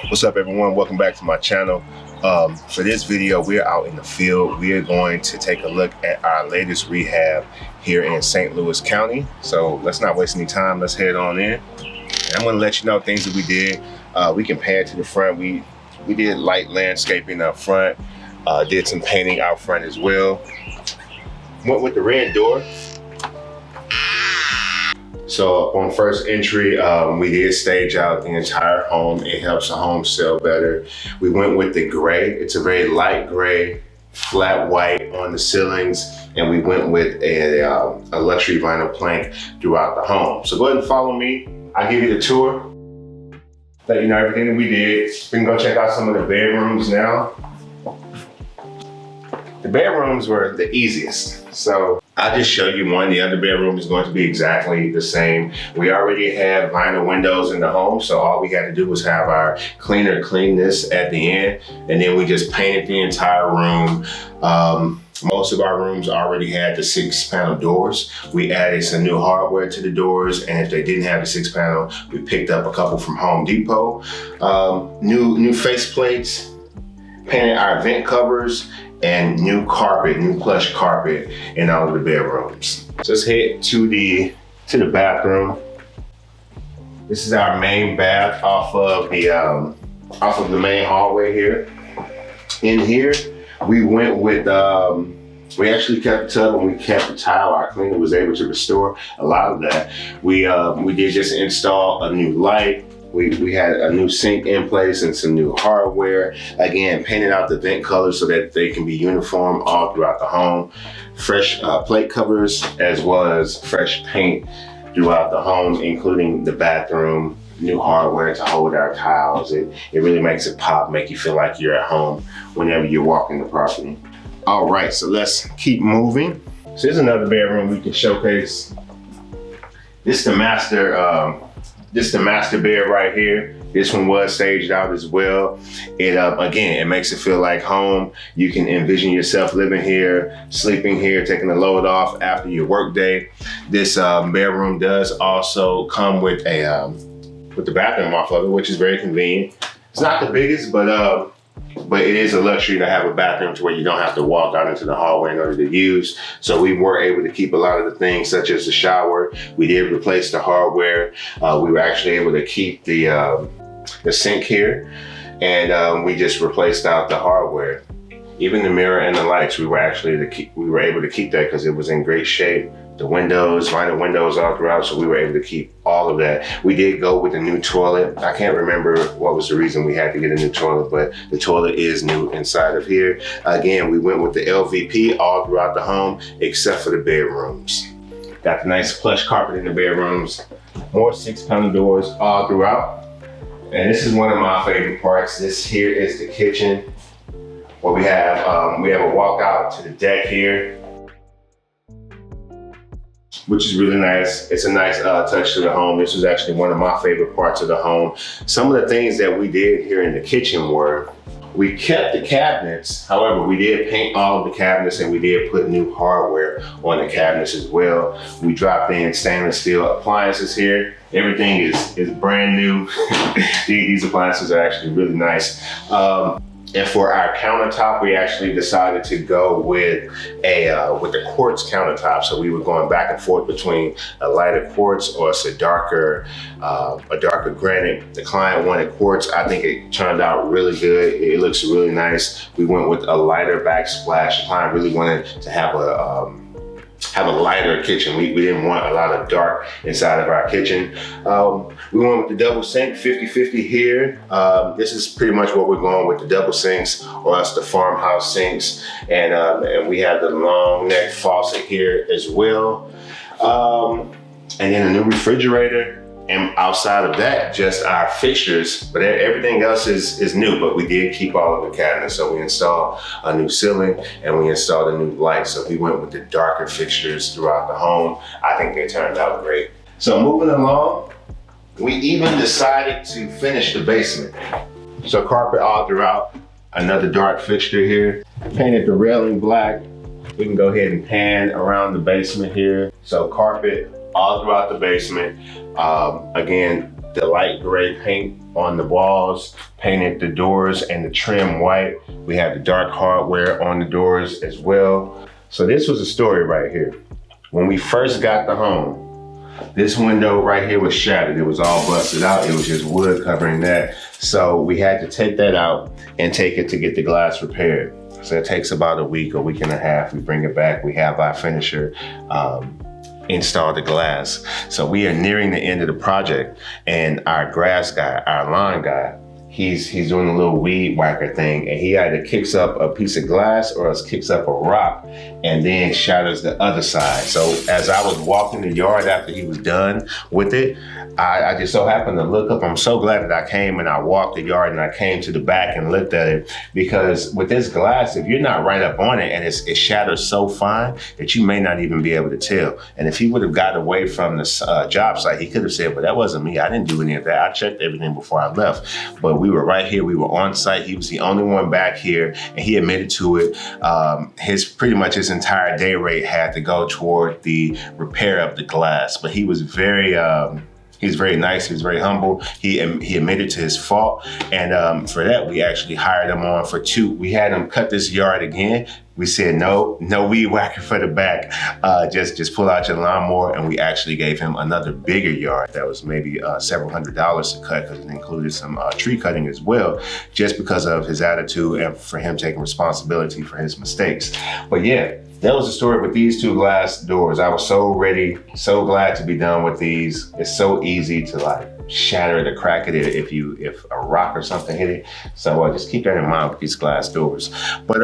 What's up, everyone? Welcome back to my channel. For this video, we're out in the field. We are going to take a look at our latest rehab here in St. Louis County. So let's not waste any time. Let's head on in. And I'm going to let you know things that we did. We can pan to the front. We did light landscaping up front. Did some painting out front as well. Went with the red door. So upon first entry, we did stage out the entire home. It helps the home sell better. We went with the gray. It's a very light gray, flat white on the ceilings. And we went with a luxury vinyl plank throughout the home. So go ahead and follow me. I'll give you the tour. Let you know everything that we did. We can go check out some of the bedrooms now. The bedrooms were the easiest. So I'll just show you one. The other bedroom is going to be exactly the same. We already have vinyl windows in the home, so all we had to do was have our cleaner clean this at the end, and then we just painted the entire room. Most of our rooms already had the 6-panel doors. We added some new hardware to the doors, and if they didn't have the 6-panel, we picked up a couple from Home Depot. New face plates, painted our vent covers, and new carpet, new plush carpet in all of the bedrooms. So let's head to the bathroom. This is our main bath off of the main hallway here. In here, we went with we actually kept the tub and we kept the tile. Our cleaner was able to restore a lot of that. We did just install a new light. We had a new sink in place and some new hardware. Again, painted out the vent colors so that they can be uniform all throughout the home. Fresh plate covers as well as fresh paint throughout the home, including the bathroom. New hardware to hold our tiles. It really makes it pop, make you feel like you're at home whenever you're walking the property. All right, so let's keep moving. So here's another bedroom we can showcase. This is the master bed right here. This one was staged out as well. Again, it makes it feel like home. You can envision yourself living here, sleeping here, taking the load off after your work day. This bedroom does also come with the bathroom off of it, which is very convenient. It's not the biggest, but it is a luxury to have a bathroom to where you don't have to walk out into the hallway in order to use. So we were able to keep a lot of the things, such as the shower. We did replace the hardware. We were actually able to keep the sink here, and we just replaced out the hardware. Even the mirror and the lights, we were able to keep that because it was in great shape. The windows, vinyl windows all throughout, so we were able to keep all of that. We did go with a new toilet. I can't remember what was the reason we had to get a new toilet, but the toilet is new inside of here. Again, we went with the LVP all throughout the home, except for the bedrooms. Got the nice plush carpet in the bedrooms. More 6-panel doors all throughout. And this is one of my favorite parts. This here is the kitchen, where we have a walkout to the deck here, which is really nice. It's a nice touch to the home. This was actually one of my favorite parts of the home. Some of the things that we did here in the kitchen were, we kept the cabinets. However, we did paint all of the cabinets and we did put new hardware on the cabinets as well. We dropped in stainless steel appliances here. Everything is brand new. These appliances are actually really nice. And for our countertop, we actually decided to go with the quartz countertop. So we were going back and forth between a lighter quartz or a darker granite. The client wanted quartz. I think it turned out really good. It looks really nice. We went with a lighter backsplash. The client really wanted to have a lighter kitchen. We didn't want a lot of dark inside of our kitchen. We went with the double sink, 50-50 here. This is pretty much what we're going with, the double sinks or else the farmhouse sinks. And we have the long neck faucet here as well. And then a new refrigerator. And outside of that, just our fixtures, but everything else is new, but we did keep all of the cabinets. So we installed a new ceiling and we installed a new light. So we went with the darker fixtures throughout the home. I think they turned out great. So moving along, we even decided to finish the basement. So carpet all throughout, another dark fixture here. Painted the railing black. We can go ahead and pan around the basement here. So carpet all throughout the basement. Again, the light gray paint on the walls, painted the doors and the trim white. We have the dark hardware on the doors as well. So this was a story right here. When we first got the home, this window right here was shattered. It was all busted out. It was just wood covering that. So we had to take that out and take it to get the glass repaired. So it takes about a week and a half. We bring it back. We have our finisher install the glass. So we are nearing the end of the project, and our grass guy, our lawn guy, he's doing a little weed whacker thing, and he either kicks up a piece of glass or else kicks up a rock and then shatters the other side. So as I was walking the yard after he was done with it, I just so happened to look up. I'm so glad that I came and I walked the yard and I came to the back and looked at it, because with this glass, if you're not right up on it and it shatters so fine that you may not even be able to tell. And if he would have gotten away from the job site, he could have said, well, that wasn't me. I didn't do any of that. I checked everything before I left. But we were right here. We were on site. He was the only one back here, and he admitted to it. Pretty much his entire day rate had to go toward the repair of the glass. But he was very nice. He was very humble. He admitted to his fault. And for that, we actually hired him on for 2. We had him cut this yard again. We said, no weed whacker for the back. Just pull out your lawnmower. And we actually gave him another bigger yard that was maybe several $100s to cut, because it included some tree cutting as well, just because of his attitude and for him taking responsibility for his mistakes. But yeah, that was the story with these 2 glass doors. I was so ready, so glad to be done with these. It's so easy to like shatter the crack of it if a rock or something hit it. So just keep that in mind with these glass doors. But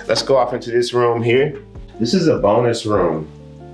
let's go off into this room here. This is a bonus room.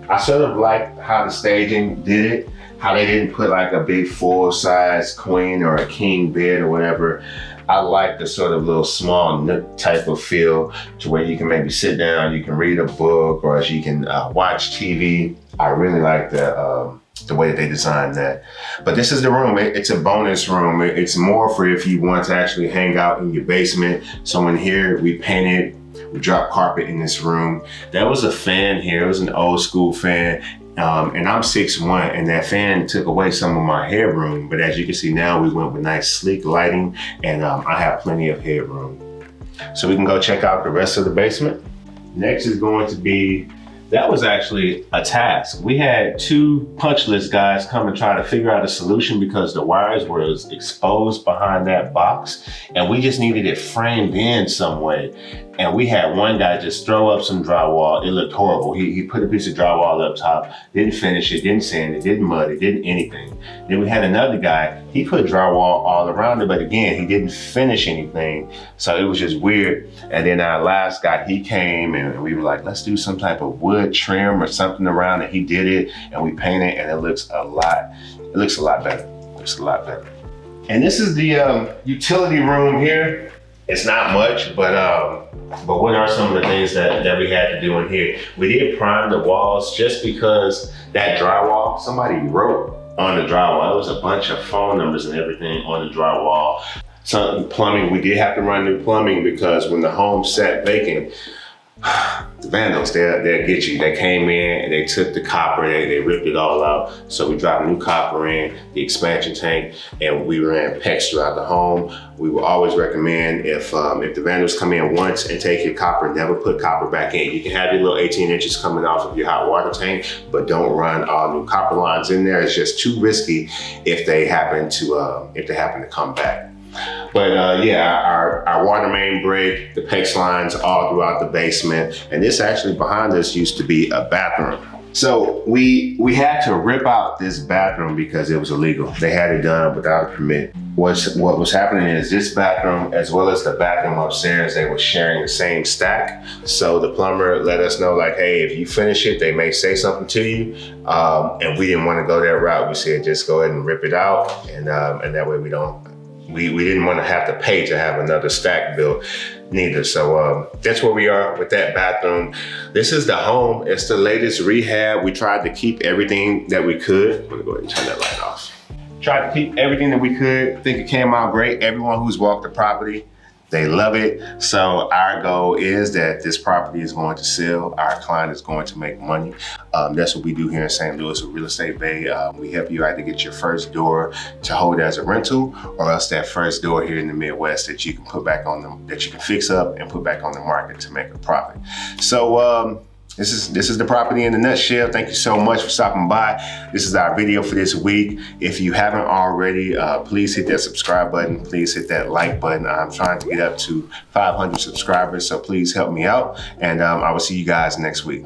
I sort of like how the staging did it, how they didn't put like a big full-size queen or a king bed or whatever. I like the sort of little small nook type of feel to where you can maybe sit down, you can read a book, or you can watch TV. I really like the way that they designed that. But this is the room. It's a bonus room. It's more for if you want to actually hang out in your basement. So in here, we painted, we dropped carpet in this room. That was a fan here. It was an old school fan. And I'm 6'1", and that fan took away some of my headroom. But as you can see now, we went with nice sleek lighting, and I have plenty of headroom. So we can go check out the rest of the basement. Next is going to be, that was actually a task. We had 2 punch list guys come and try to figure out a solution because the wires were exposed behind that box, and we just needed it framed in some way. And we had one guy just throw up some drywall. It looked horrible. He put a piece of drywall up top, didn't finish it, didn't sand it, didn't mud it, didn't anything. Then we had another guy, he put drywall all around it, but again, he didn't finish anything. So it was just weird. And then our last guy, he came and we were like, let's do some type of wood trim or something around it. He did it and we painted, and it looks a lot better. It looks a lot better. And this is the utility room here. It's not much, but what are some of the things that we had to do in here? We did prime the walls just because that drywall, somebody wrote on the drywall. It was a bunch of phone numbers and everything on the drywall. Some plumbing, we did have to run new plumbing because when the home sat vacant, the vandals, they'll get you. They came in and they took the copper, they ripped it all out. So we dropped new copper in, the expansion tank, and we ran PEX throughout the home. We will always recommend if the vandals come in once and take your copper, never put copper back in. You can have your little 18 inches coming off of your hot water tank, but don't run all new copper lines in there. It's just too risky if they happen to come back. But yeah, our water main break, the PEX lines all throughout the basement. And this actually behind us used to be a bathroom. So we had to rip out this bathroom because it was illegal. They had it done without a permit. What was happening is this bathroom, as well as the bathroom upstairs, they were sharing the same stack. So the plumber let us know, like, hey, if you finish it, they may say something to you. And we didn't want to go that route. We said, just go ahead and rip it out. And that way we didn't want to have to pay to have another stack built neither. So that's where we are with that bathroom. This is the home. It's the latest rehab. We tried to keep everything that we could. I'm gonna go ahead and turn that light off. Tried to keep everything that we could. I think it came out great. Everyone who's walked the property They love it. So our goal is that this property is going to sell. Our client is going to make money. That's what we do here in St. Louis with Real Estate Bay. We help you either get your first door to hold as a rental, or else that first door here in the Midwest that you can put back on them, that you can fix up and put back on the market to make a profit. So this is the property in a nutshell. Thank you so much for stopping by. This is our video for this week. If you haven't already, please hit that subscribe button. Please hit that like button. I'm trying to get up to 500 subscribers, so please help me out. And I will see you guys next week.